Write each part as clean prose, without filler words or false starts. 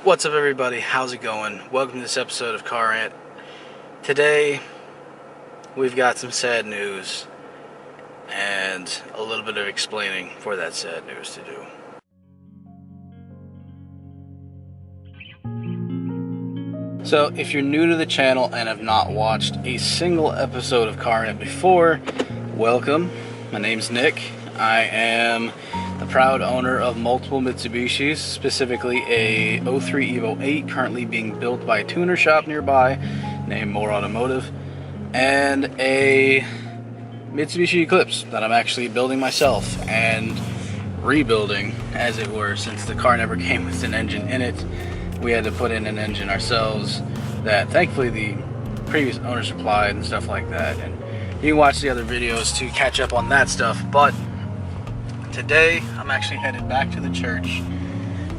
What's up, everybody? How's it going? Welcome to this episode of Car Rant. Today, we've got some sad news and a little bit of explaining for that sad news to do. So, if you're new to the channel and have not watched a single episode of Car Rant before, welcome. My name's Nick. I am the proud owner of multiple Mitsubishis, specifically a 03 Evo 8 currently being built by a tuner shop nearby named More Automotive, and a Mitsubishi Eclipse that I'm actually building myself and rebuilding, as it were, since the car never came with an engine in it. We had to put in an engine ourselves that thankfully the previous owner supplied and stuff like that, and you can watch the other videos to catch up on that stuff. But today, I'm actually headed back to the church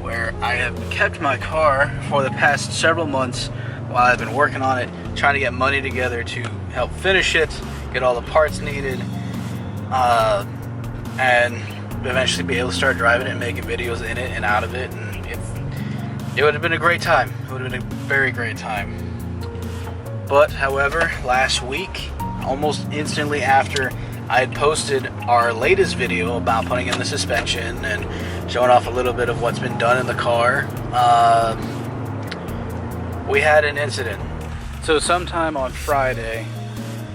where I have kept my car for the past several months while I've been working on it, trying to get money together to help finish it, get all the parts needed, and eventually be able to start driving it and making videos in it and out of it. And it would have been a great time. It would have been a very great time. But, however, last week, almost instantly after I had posted our latest video about putting in the suspension and showing off a little bit of what's been done in the car, we had an incident. So sometime on Friday,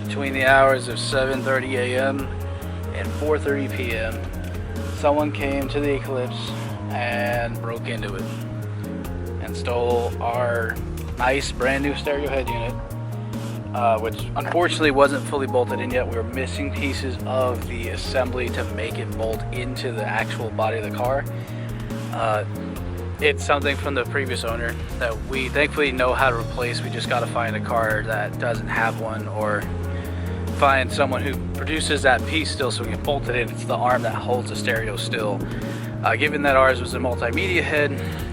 between the hours of 7:30 a.m. and 4:30 p.m., someone came to the Eclipse and broke into it and stole our nice brand new stereo head unit, which unfortunately wasn't fully bolted in yet. We were missing pieces of the assembly to make it bolt into the actual body of the car. It's something from the previous owner that we thankfully know how to replace. We just got to find a car that doesn't have one, or find someone who produces that piece still so we can bolt it in. It's the arm that holds the stereo still. Given that ours was a multimedia head,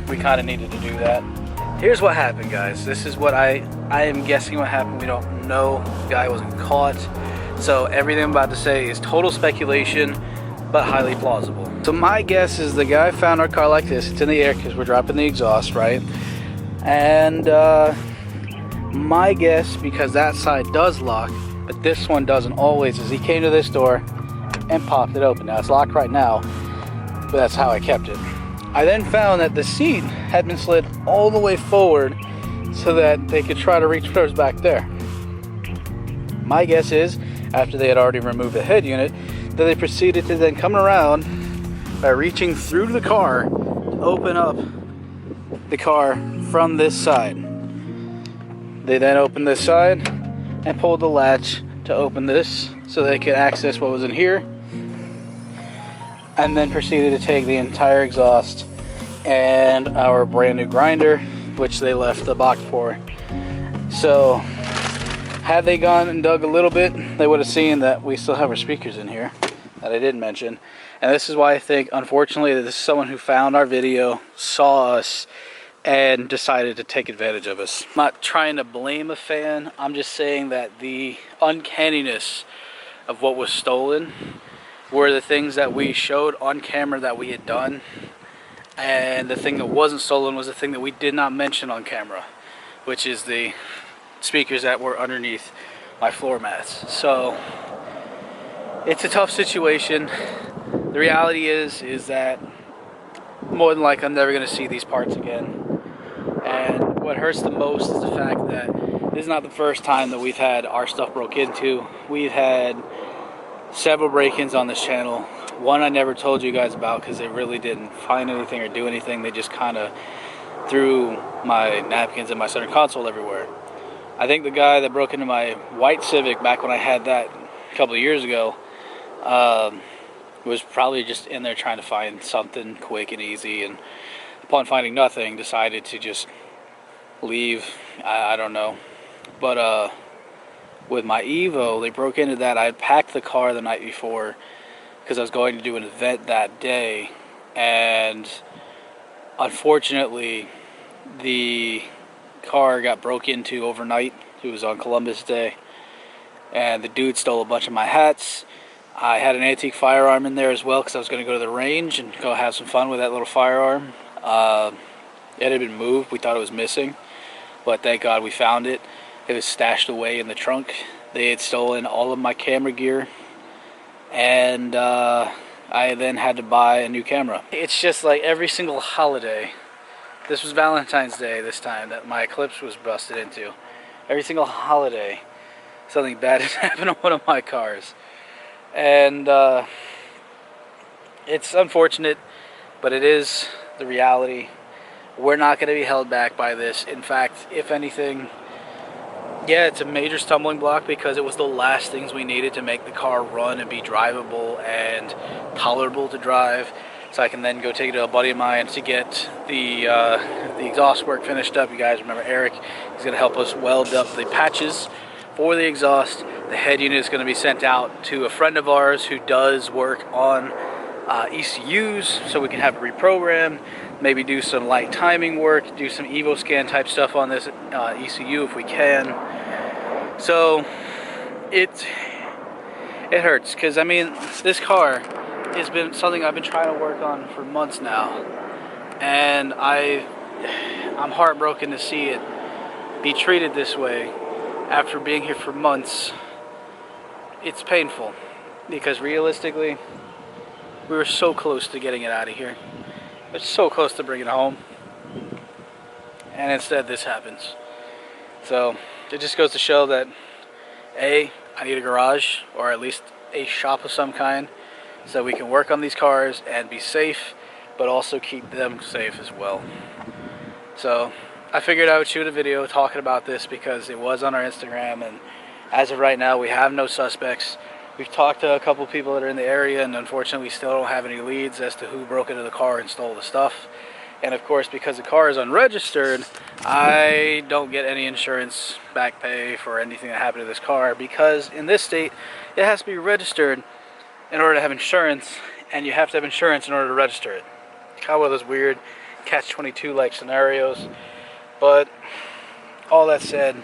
we kind of needed to do that. Here's what happened, guys. This is what I am guessing what happened. We don't know. The guy wasn't caught. So everything I'm about to say is total speculation, but highly plausible. So my guess is the guy found our car like this. It's in the air because we're dropping the exhaust, right? And my guess, because that side does lock, but this one doesn't always, is he came to this door and popped it open. Now it's locked right now, but that's how I kept it. I then found that the seat had been slid all the way forward so that they could try to reach first back there. My guess is, after they had already removed the head unit, that they proceeded to then come around by reaching through the car to open up the car from this side. They then opened this side and pulled the latch to open this so they could access what was in here, and then proceeded to take the entire exhaust and our brand new grinder, which they left the box for. So had they gone and dug a little bit, they would have seen that we still have our speakers in here that I didn't mention. And this is why I think, unfortunately, that this is someone who found our video, saw us, and decided to take advantage of us. I'm not trying to blame a fan. I'm just saying that the uncanniness of what was stolen were the things that we showed on camera that we had done, and the thing that wasn't stolen was the thing that we did not mention on camera, which is the speakers that were underneath my floor mats. So it's a tough situation. The reality is that more than likely I'm never going to see these parts again, and what hurts the most is the fact that this is not the first time that we've had our stuff broke into. We've had several break-ins on this channel. One I never told you guys about because they really didn't find anything or do anything. They just kind of threw my napkins and my center console everywhere. I think the guy that broke into my white Civic back when I had that a couple of years ago was probably just in there trying to find something quick and easy, and upon finding nothing decided to just leave. I don't know. But with my Evo, they broke into that. I had packed the car the night before because I was going to do an event that day, and unfortunately the car got broke into overnight. It was on Columbus Day, and the dude stole a bunch of my hats. I had an antique firearm in there as well because I was going to go to the range and go have some fun with that little firearm. It had been moved. We thought it was missing, but thank God we found it. It was stashed away in the trunk. They had stolen all of my camera gear, and I then had to buy a new camera. It's just like every single holiday. This was Valentine's Day this time that my Eclipse was busted into. Every single holiday, something bad has happened to one of my cars. And it's unfortunate, but it is the reality. We're not going to be held back by this. In fact, if anything, yeah, it's a major stumbling block because it was the last things we needed to make the car run and be drivable and tolerable to drive. So I can then go take it to a buddy of mine to get the exhaust work finished up. You guys remember Eric? He's going to help us weld up the patches for the exhaust. The head unit is going to be sent out to a friend of ours who does work on ECUs, so we can have it reprogrammed, maybe do some light timing work, do some Evo scan type stuff on this ECU if we can. So it hurts because, I mean, this car has been something I've been trying to work on for months now, and I'm heartbroken to see it be treated this way after being here for months. It's painful because realistically we were so close to getting it out of here. We're so close to bringing it home, and instead this happens. So it just goes to show that I need a garage, or at least a shop of some kind, so we can work on these cars and be safe, but also keep them safe as well. So I figured I would shoot a video talking about this because it was on our Instagram, and as of right now we have no suspects. We've talked to a couple people that are in the area, and unfortunately we still don't have any leads as to who broke into the car and stole the stuff. And of course, because the car is unregistered, I don't get any insurance back pay for anything that happened to this car, because in this state it has to be registered in order to have insurance, and you have to have insurance in order to register it. Kind of one of those weird catch-22 like scenarios. But all that said,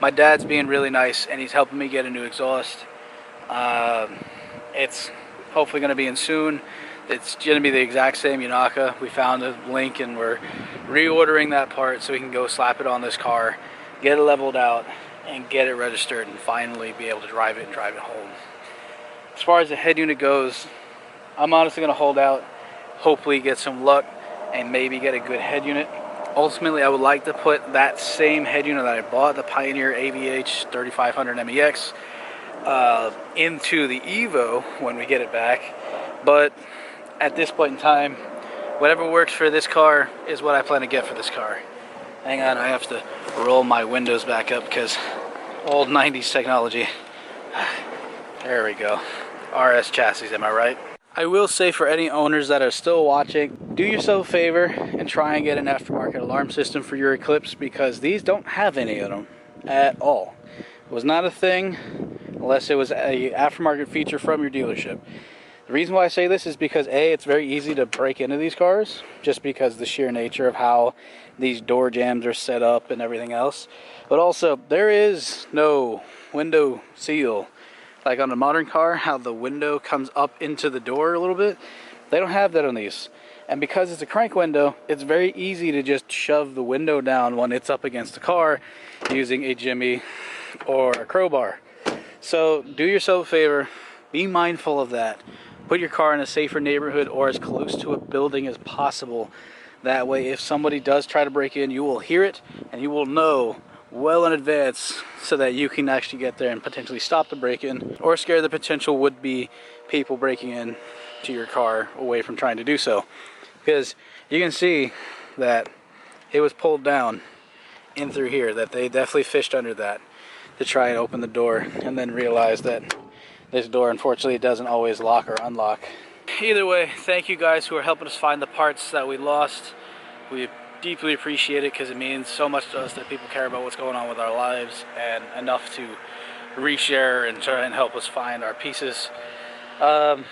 my dad's being really nice and he's helping me get a new exhaust. It's hopefully going to be in soon. It's going to be the exact same Yanaka. We found a link and we're reordering that part so we can go slap it on this car, get it leveled out, and get it registered, and finally be able to drive it and drive it home. As far as the head unit goes, I'm honestly going to hold out, hopefully get some luck, and maybe get a good head unit. Ultimately, I would like to put that same head unit that I bought, the Pioneer AVH 3500 MEX, into the Evo when we get it back. But at this point in time, whatever works for this car is what I plan to get for this car. Hang on, I have to roll my windows back up because old 90s technology. There we go. RS chassis, am I right? I will say, for any owners that are still watching, do yourself a favor and try and get an aftermarket alarm system for your Eclipse, because these don't have any of them at all. It was not a thing unless it was a aftermarket feature from your dealership. The reason why I say this is because A, it's very easy to break into these cars, just because the sheer nature of how these door jambs are set up and everything else. But also, there is no window seal. Like on a modern car, how the window comes up into the door a little bit, they don't have that on these. And because it's a crank window, it's very easy to just shove the window down when it's up against the car using a jimmy or a crowbar. So do yourself a favor, be mindful of that. Put your car in a safer neighborhood or as close to a building as possible. That way, if somebody does try to break in, you will hear it and you will know well in advance, so that you can actually get there and potentially stop the break-in or scare the potential would-be people breaking in to your car away from trying to do so. Because you can see that it was pulled down in through here, that they definitely fished under that to try and open the door, and then realized that this door unfortunately doesn't always lock or unlock. Either way, thank you guys who are helping us find the parts that we lost. We deeply appreciate it, because it means so much to us that people care about what's going on with our lives, and enough to reshare and try and help us find our pieces. We're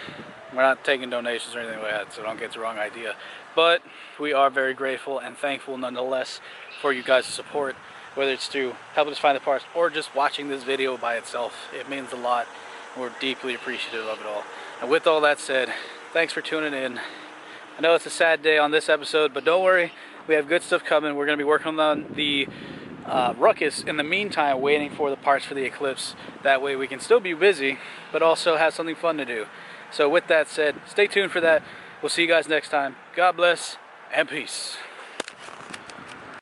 not taking donations or anything like that, so don't get the wrong idea. But we are very grateful and thankful nonetheless for you guys' support, whether it's through helping us find the parts or just watching this video by itself. It means a lot. We're deeply appreciative of it all. And with all that said, thanks for tuning in. I know it's a sad day on this episode, but don't worry, We have good stuff coming. We're going to be working on the ruckus in the meantime, waiting for the parts for the Eclipse. That way we can still be busy, but also have something fun to do. So with that said, stay tuned for that. We'll see you guys next time. God bless and peace.